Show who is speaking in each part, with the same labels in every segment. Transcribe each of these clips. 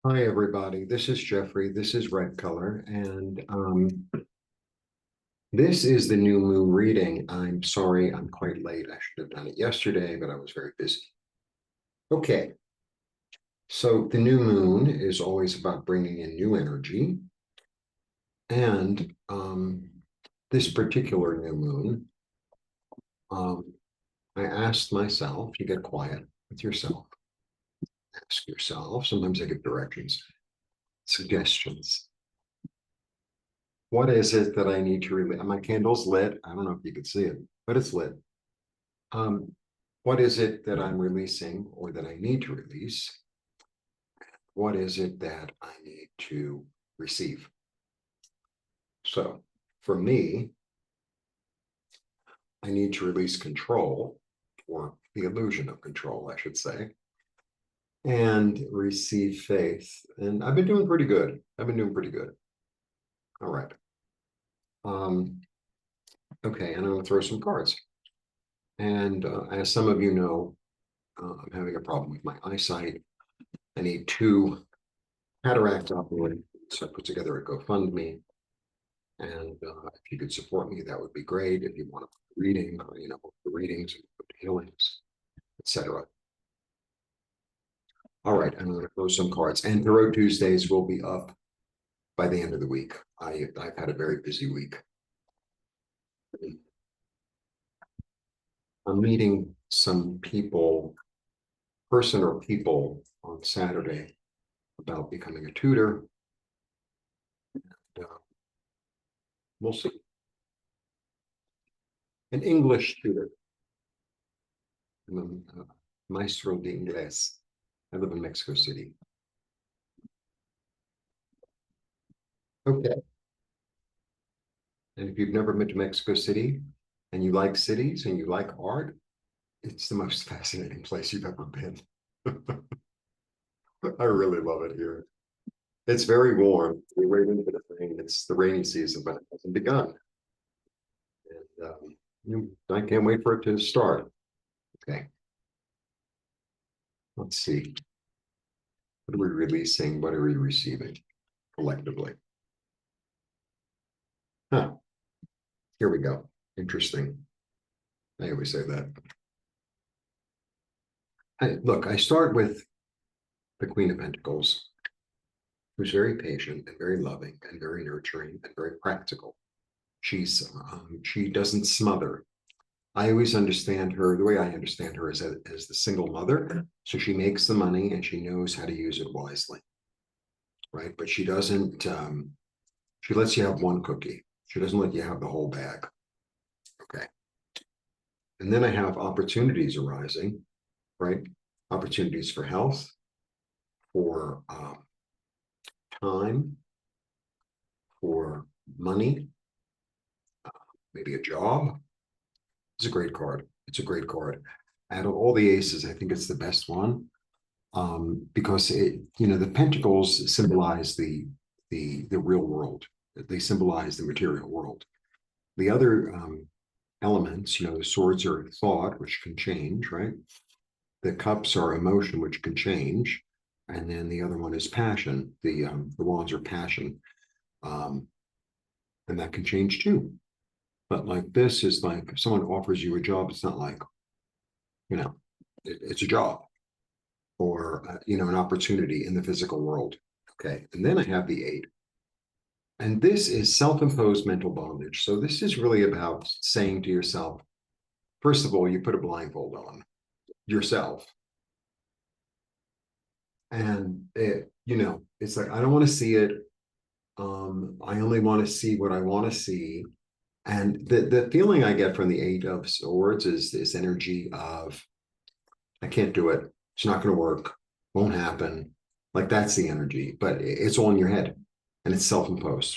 Speaker 1: Hi, everybody. This is Jeffrey. This is Red Color. And this is the new moon reading. I'm sorry, I'm quite late. I should have done it yesterday, but I was very busy. Okay. So the new moon is always about bringing in new energy. And this particular new moon, um, I asked myself, you get quiet with yourself, ask yourself, sometimes I give directions, suggestions. What is it that I need to release? My candle's lit. I don't know if you can see it, but it's lit. Um, what is it that I'm releasing or that I need to release? What is it that I need to receive? So for me, I need to release control, or the illusion of control, I should say, and receive faith. And I've been doing pretty good. I've been doing pretty good. All right. Okay, and I'm going to throw some cards. And as some of you know, I'm having a problem with my eyesight. I need two cataracts operated. So I put together a GoFundMe. And if you could support me, that would be great. If you want to put a reading, the readings, healings, etc. All right, I'm going to throw some cards. And Tarot Tuesdays will be up by the end of the week. I've had a very busy week. I'm meeting some people, person or people, on Saturday about becoming a tutor. And, we'll see. An English tutor. I'm a maestro de inglés. I live in Mexico City. Okay. And if you've never been to Mexico City and you like cities and you like art, it's the most fascinating place you've ever been. I really love it here. It's very warm. We're right into the rain. It's the rainy season, but it hasn't begun. And I can't wait for it to start. Okay. Let's see. What are we releasing? What are we receiving collectively? Huh. Here we go. Interesting. I always say that. Look, I start with the Queen of Pentacles, who's very patient and very loving and very nurturing and very practical. She doesn't smother. I always understand her, the way I understand her is as the single mother. So she makes the money and she knows how to use it wisely, right? But she doesn't, she lets you have one cookie. She doesn't let you have the whole bag. Okay. And then I have opportunities arising, right? Opportunities for health, for time, for money, maybe a job. It's a great card. It's a great card. Out of all the aces, I think it's the best one, because the pentacles symbolize the real world. They symbolize the material world. The other elements, the swords are thought, which can change, right? The cups are emotion, which can change, and then the other one is passion. The wands are passion, and that can change too. But like this is like if someone offers you a job, it's not like, it's a job or, an opportunity in the physical world. Okay. And then I have the 8. And this is self-imposed mental bondage. So this is really about saying to yourself, first of all, you put a blindfold on yourself. And it's like, I don't want to see it. I only want to see what I want to see. And the feeling I get from the 8 of Swords is this energy of, I can't do it. It's not going to work. Won't happen. Like that's the energy, but it's all in your head and it's self-imposed.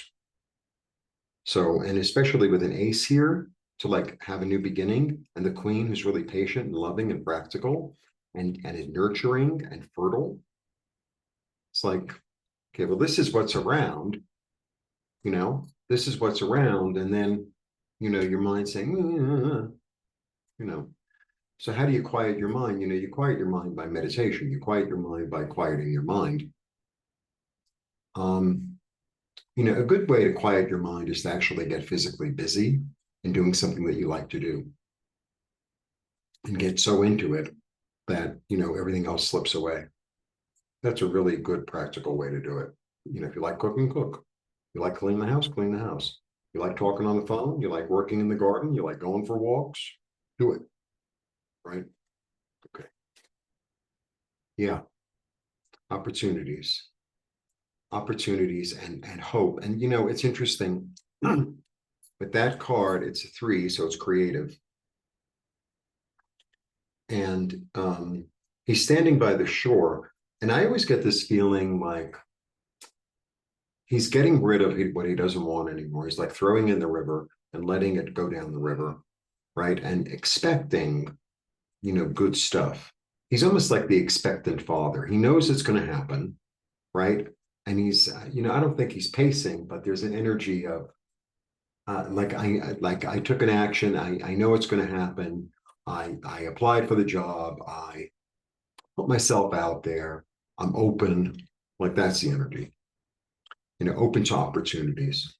Speaker 1: So, and especially with an ace here to like have a new beginning, and the queen who's really patient and loving and practical and is nurturing and fertile. It's like, okay, well, this is what's around, this is what's around. And then, your mind saying, so how do you quiet your mind? You quiet your mind by meditation. You quiet your mind by quieting your mind. A good way to quiet your mind is to actually get physically busy and doing something that you like to do and get so into it that, everything else slips away. That's a really good practical way to do it. If you like cooking, cook. You like cleaning the house, clean the house. You like talking on the phone, you like working in the garden, you like going for walks, do it. Right? Okay. Yeah. Opportunities. Opportunities and hope. And it's interesting. With that card, it's a 3, so it's creative. And he's standing by the shore. And I always get this feeling like he's getting rid of what he doesn't want anymore. He's like throwing in the river and letting it go down the river, right? And expecting, good stuff. He's almost like the expectant father. He knows it's going to happen, right? And he's, I don't think he's pacing, but there's an energy of, I took an action. I know it's going to happen. I applied for the job. I put myself out there. I'm open. Like that's the energy. Open to opportunities.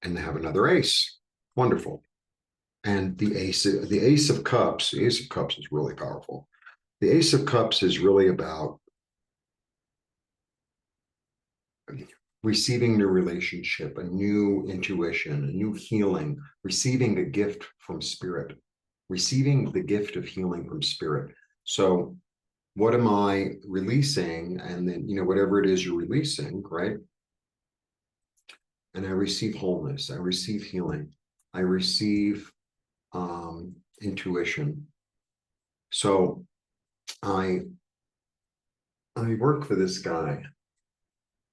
Speaker 1: And they have another ace. Wonderful. And the Ace of Cups is really powerful. The Ace of Cups is really about receiving new relationship, a new intuition, a new healing, receiving a gift from spirit, receiving the gift of healing from spirit. So what am I releasing? And then, whatever it is you're releasing, right? And I receive wholeness, I receive healing, I receive intuition. So I work for this guy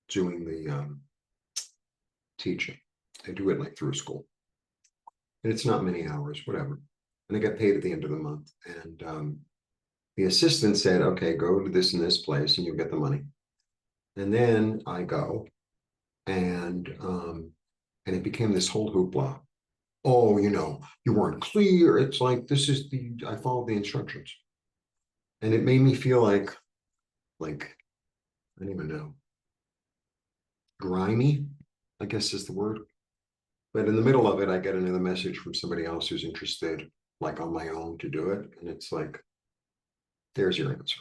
Speaker 1: doing the teaching. I do it like through school. And it's not many hours, whatever. And I get paid at the end of the month. And the assistant said, okay, go to this and this place and you'll get the money. And then I go and it became this whole hoopla. Oh, you weren't clear. It's like, I followed the instructions. And it made me feel like, I don't even know, grimy, I guess is the word. But in the middle of it, I get another message from somebody else who's interested, like on my own to do it. And it's like, there's your answer.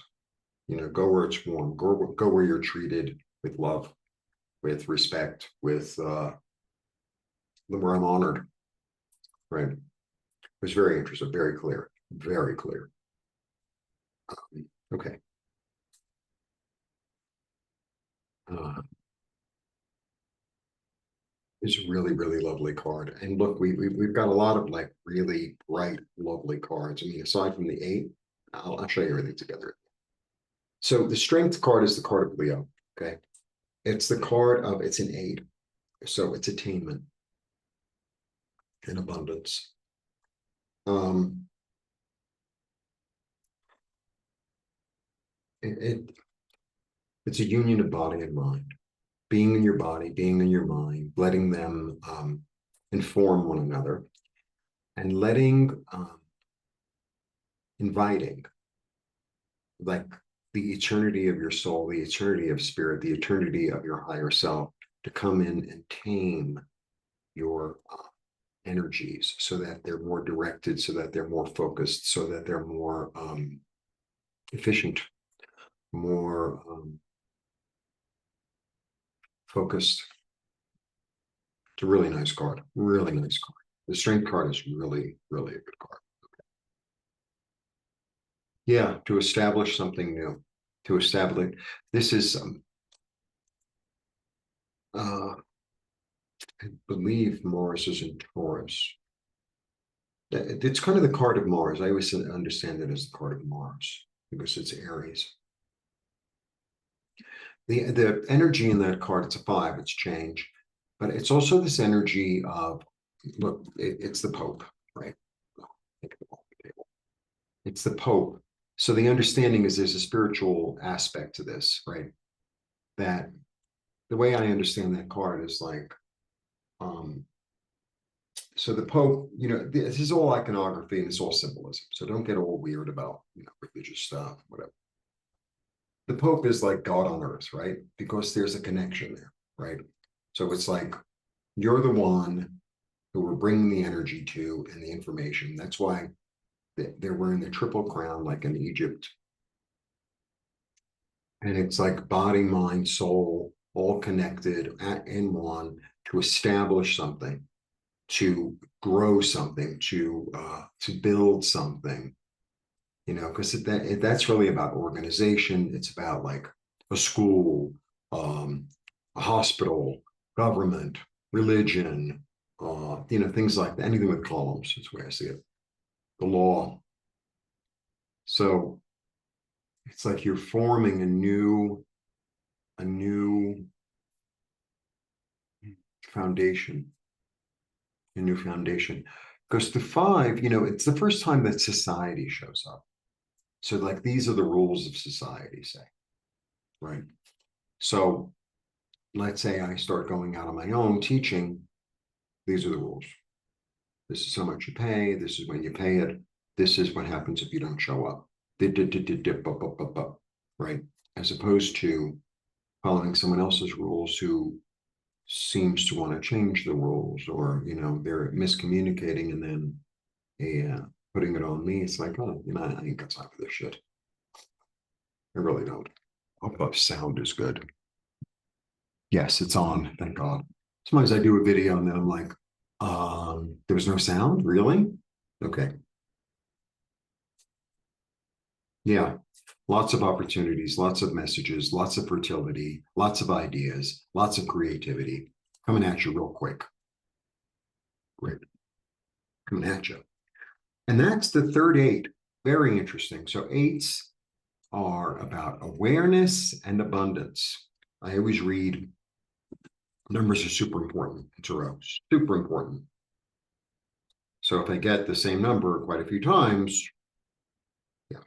Speaker 1: Go where it's warm, go where you're treated with love, with respect, with where I'm honored. Right. It was very interesting, very clear, very clear. Okay. It's a really, really lovely card. And look, we've got a lot of like really bright, lovely cards. I mean, aside from the 8, I'll show you everything together. So the Strength card is the card of Leo. Okay. It's the card of, it's an 8. So it's attainment and abundance. Um, it's a union of body and mind, being in your body, being in your mind, letting them inform one another, and inviting, like the eternity of your soul, the eternity of spirit, the eternity of your higher self to come in and tame your energies so that they're more directed, so that they're more focused, so that they're more efficient, more focused. It's a really nice card, really nice card. The Strength card is really, really a good card. Yeah, to establish something new, to establish, this is, I believe Mars is in Taurus. It's kind of the card of Mars. I always understand it as the card of Mars because it's Aries. The energy in that card, it's a 5, it's change, but it's also this energy of, look, it's the Pope, right? It's the Pope. So the understanding is there's a spiritual aspect to this, right? That the way I understand that card is like, so the Pope, this is all iconography and it's all symbolism. So don't get all weird about, religious stuff, whatever. the Pope is like God on earth, right? Because there's a connection there, right? So it's like you're the one who we're bringing the energy to and the information. That's why they're wearing the triple crown, like in Egypt. And it's like body, mind, soul, all connected in one to establish something, to grow something, to build something. Because that's really about organization. It's about like a school, um, a hospital, government, religion, things like that. Anything with columns is the way I see it. The law. So it's like you're forming a new foundation, a new foundation. Because the five, it's the first time that society shows up. So like these are the rules of society, say, right? So let's say I start going out on my own teaching, these are the rules. This is how much you pay. This is when you pay it. This is what happens if you don't show up. Right? As opposed to following someone else's rules who seems to want to change the rules, or they're miscommunicating and then putting it on me. It's like, oh, I ain't got time for this shit. I really don't. Hope the sound is good. Yes, it's on. Thank God. Sometimes I do a video and then I'm like, there was no sound, really? Okay. Yeah. Lots of opportunities, lots of messages, lots of fertility, lots of ideas, lots of creativity coming at you real quick. Great. Coming at you. And that's the third eight. Very interesting. So eights are about awareness and abundance. I always read numbers are super important in tarot, super important. So if I get the same number quite a few times, yeah.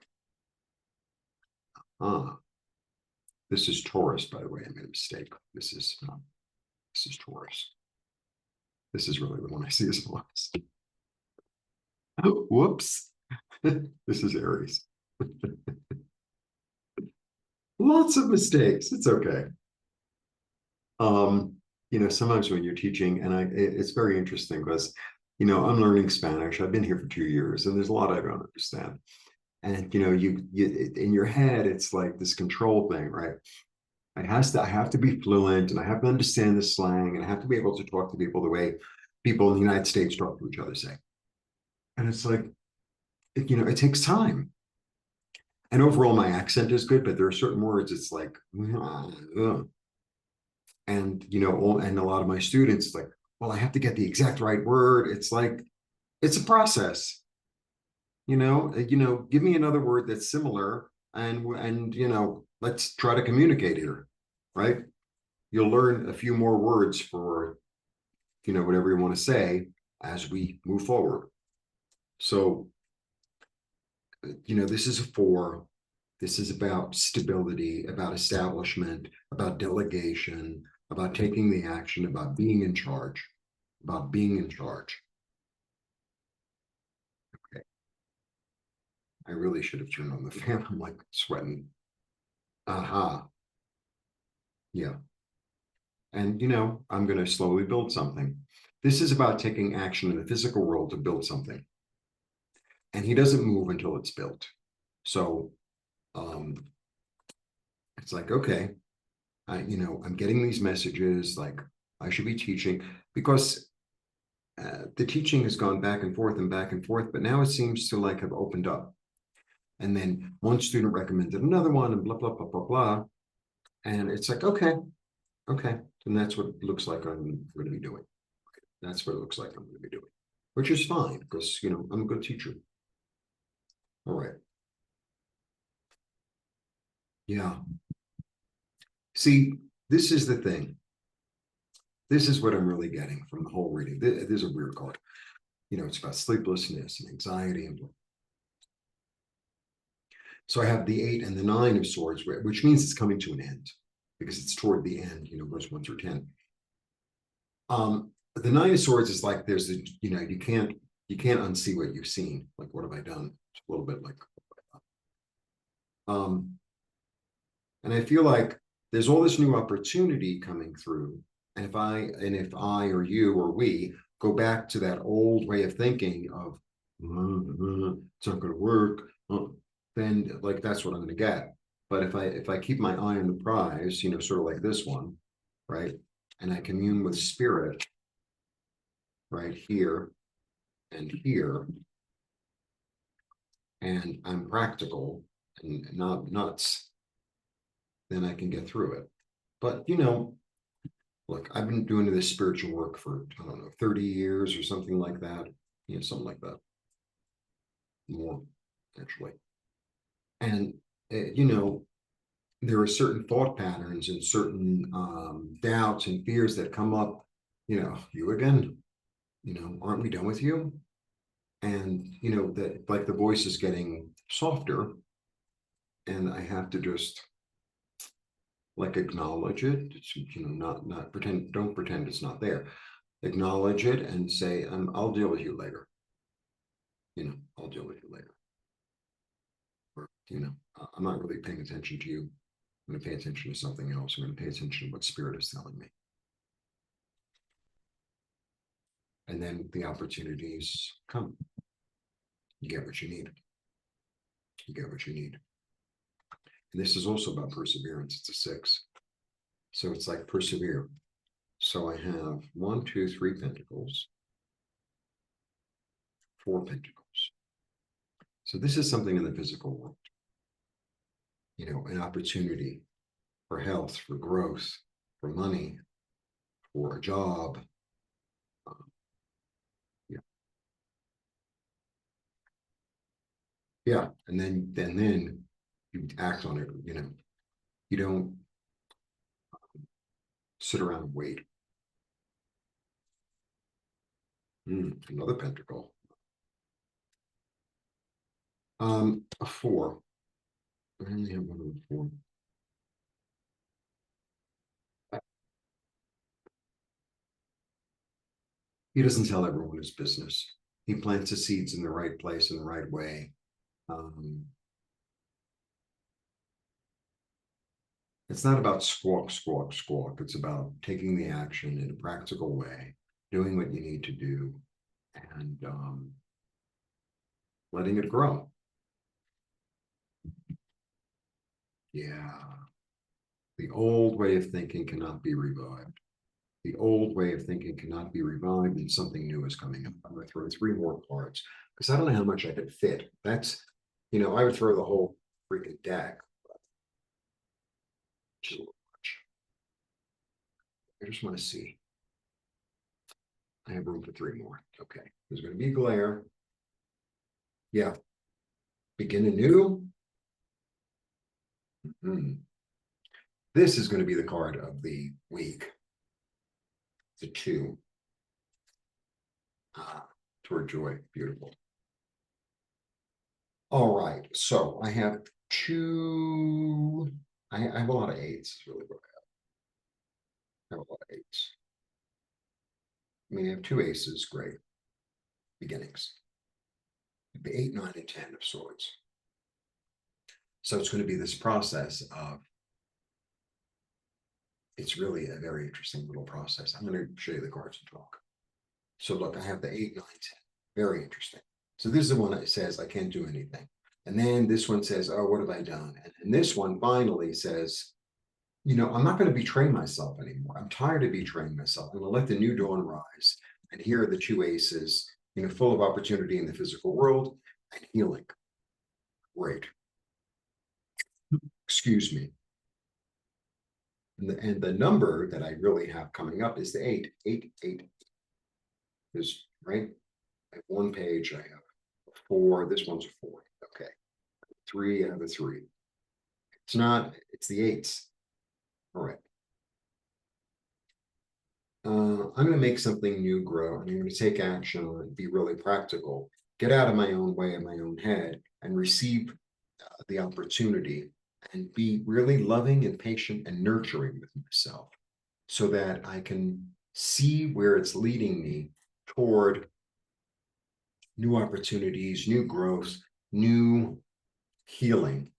Speaker 1: This is Taurus, by the way. I made a mistake. This is Taurus. This is really the one I see as Taurus. Whoops. This is Aries. Lots of mistakes. It's okay. Sometimes when you're teaching, and it's very interesting because, I'm learning Spanish. I've been here for 2 years, and there's a lot I don't understand. And you in your head, it's like this control thing, right? I have to be fluent, and I have to understand the slang, and I have to be able to talk to people the way people in the United States talk to each other, say. And it's like, it takes time. And overall, my accent is good, but there are certain words it's like, ugh. And and a lot of my students, it's like, well, I have to get the exact right word. It's like, it's a process. Give me another word that's similar, and let's try to communicate here, right? You'll learn a few more words for whatever you want to say as we move forward. So this is a 4. This is about stability, about establishment, about delegation, about taking the action, about being in charge, about being in charge. Okay. I really should have turned on the fan. I'm like sweating. Aha. Yeah. And, I'm going to slowly build something. This is about taking action in the physical world to build something. And he doesn't move until it's built. So it's like, okay, I'm getting these messages, like I should be teaching, because the teaching has gone back and forth, but now it seems to like have opened up. And then one student recommended another one, and blah, blah, blah, blah, blah. And it's like, okay. And that's what it looks like I'm going to be doing. That's what it looks like I'm going to be doing, which is fine because, I'm a good teacher. All right. Yeah. See, this is the thing. This is what I'm really getting from the whole reading. There's a weird card. It's about sleeplessness and anxiety and blah. So I have the 8 and the 9 of swords, which means it's coming to an end because it's toward the end, verse 1 through 10. The 9 of swords is like there's the, you can't unsee what you've seen. Like, what have I done? It's a little bit like, And I feel like there's all this new opportunity coming through. And if I or you or we go back to that old way of thinking of it's not going to work, then like that's what I'm going to get. But if I keep my eye on the prize, sort of like this one, right, and I commune with spirit, right here and here, and I'm practical and not nuts, then I can get through it. But look, I've been doing this spiritual work for, I don't know, 30 years or something like that. Something like that. More, actually. And, there are certain thought patterns and certain doubts and fears that come up, you again, aren't we done with you? And, that like the voice is getting softer, and I have to just like acknowledge it. It's, not pretend, don't pretend it's not there. Acknowledge it and say, I'll deal with you later. I'll deal with you later. Or, I'm not really paying attention to you. I'm going to pay attention to something else. I'm going to pay attention to what spirit is telling me. And then the opportunities come. You get what you need. You get what you need. And this is also about perseverance. It's a 6. So it's like persevere. So I have 1, 2, 3 pentacles, 4 pentacles. So this is something in the physical world, an opportunity for health, for growth, for money, for a job. Yeah. Yeah. And then you act on it, you don't sit around and wait. Another pentacle. A 4. I only have one of the 4. He doesn't tell everyone his business. He plants his seeds in the right place in the right way. It's not about squawk, squawk, squawk. It's about taking the action in a practical way, doing what you need to do, and letting it grow. Yeah. The old way of thinking cannot be revived. The old way of thinking cannot be revived, and something new is coming up. I'm going to throw 3 more cards because I don't know how much I could fit. That's, I would throw the whole freaking deck, which is a little much. I just want to see. I have room for 3 more. Okay. There's going to be glare. Yeah. Begin anew. This is going to be the card of the week. The 2. Toward joy. Beautiful. All right. So I have 2. I have a lot of 8s. Is really what I have a lot of 8s. I mean, I have 2 aces. Great. Beginnings. The 8, 9, and 10 of swords. So it's going to be this process of, it's really a very interesting little process. I'm going to show you the cards and talk. So look, I have the 8, 9, 10. Very interesting. So this is the one that says I can't do anything. And then this one says, oh, what have I done? And this one finally says, I'm not going to betray myself anymore. I'm tired of betraying myself. I'm going to let the new dawn rise. And here are the 2 aces, full of opportunity in the physical world and healing. Great. Excuse me. And the number that I really have coming up is the 8, 8, 8. Is right. I have 1 page. I have a 4. This one's a 4. Okay. 3. I have a 3. It's not. It's the 8s. All right. I'm going to make something new grow, and I'm going to take action on it, be really practical, get out of my own way, in my own head, and receive the opportunity and be really loving and patient and nurturing with myself so that I can see where it's leading me toward new opportunities, new growth, new healing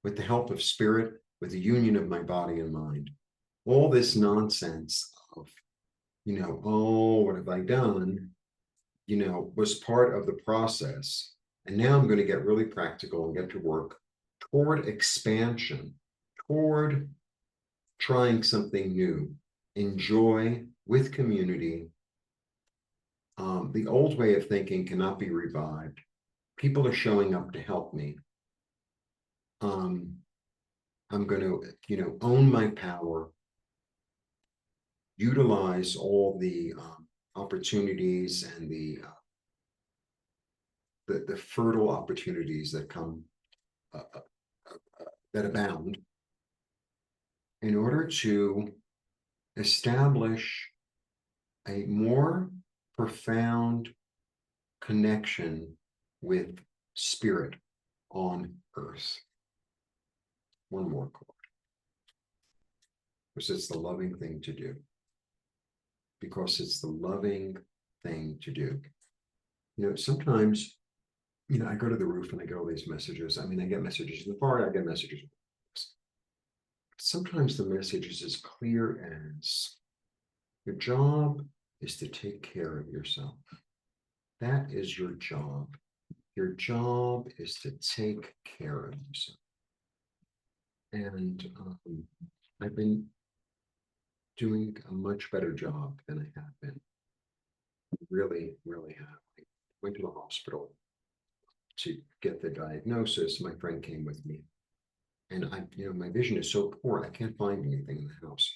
Speaker 1: with the help of spirit, with the union of my body and mind. All this nonsense of, oh, what have I done? Was part of the process. And now I'm going to get really practical and get to work toward expansion, toward trying something new, enjoy with community. The old way of thinking cannot be revived. People are showing up to help me. I'm going to, own my power, utilize all the opportunities and the fertile opportunities that come that abound in order to establish a more profound connection with spirit on earth. One more chord, because it's the loving thing to do. Because it's the loving thing to do. Sometimes, I go to the roof and I get all these messages. I mean, I get messages in the far, I get messages. Sometimes the message is as clear as your job is to take care of yourself. That is your job. Your job is to take care of yourself. And I've been doing a much better job than I have been. Really, really have. I went to the hospital to get the diagnosis. My friend came with me. And my vision is so poor, I can't find anything in the house.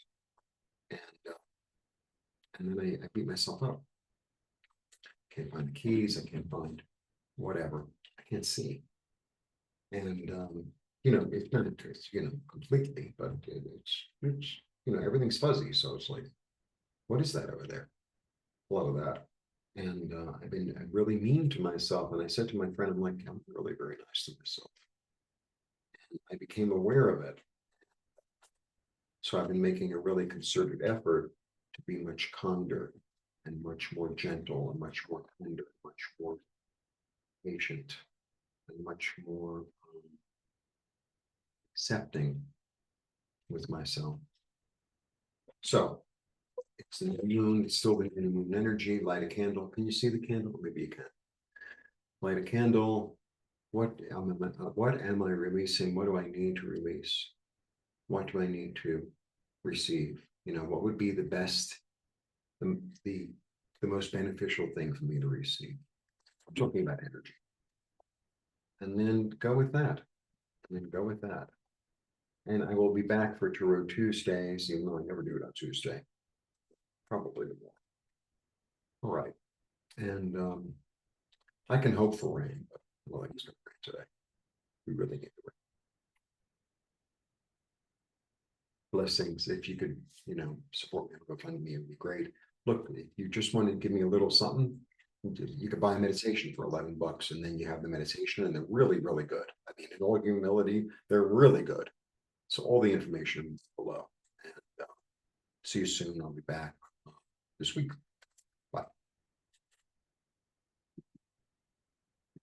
Speaker 1: And then I beat myself up. Can't find the keys. I can't find whatever. I can't see. And it's not completely, but it's everything's fuzzy. So it's like, what is that over there? A lot of that. And I've been really mean to myself. And I said to my friend, I'm like, I'm really very nice to myself. And I became aware of it. So I've been making a really concerted effort to be much kinder and much more gentle and much more tender, much more patient and much more accepting with myself. So it's the new moon, it's still the new moon energy. Light a candle. Can you see the candle? Maybe you can. Light a candle. What am I releasing? What do I need to release? What do I need to receive? What would be the best, the most beneficial thing for me to receive? I'm talking about energy. And then go with that. And I will be back for Tarot Tuesdays, even though I never do it on Tuesday. Probably more. All right. And I can hope for rain, but well, it's going to rain today. We really need the rain. Blessings. If you could, support me on GoFundMe, it would be great. Look, if you just want to give me a little something, you could buy a meditation for $11, and then you have the meditation, and they're really, really good. I mean, in all humility, they're really good. So all the information below. And see you soon. I'll be back this week.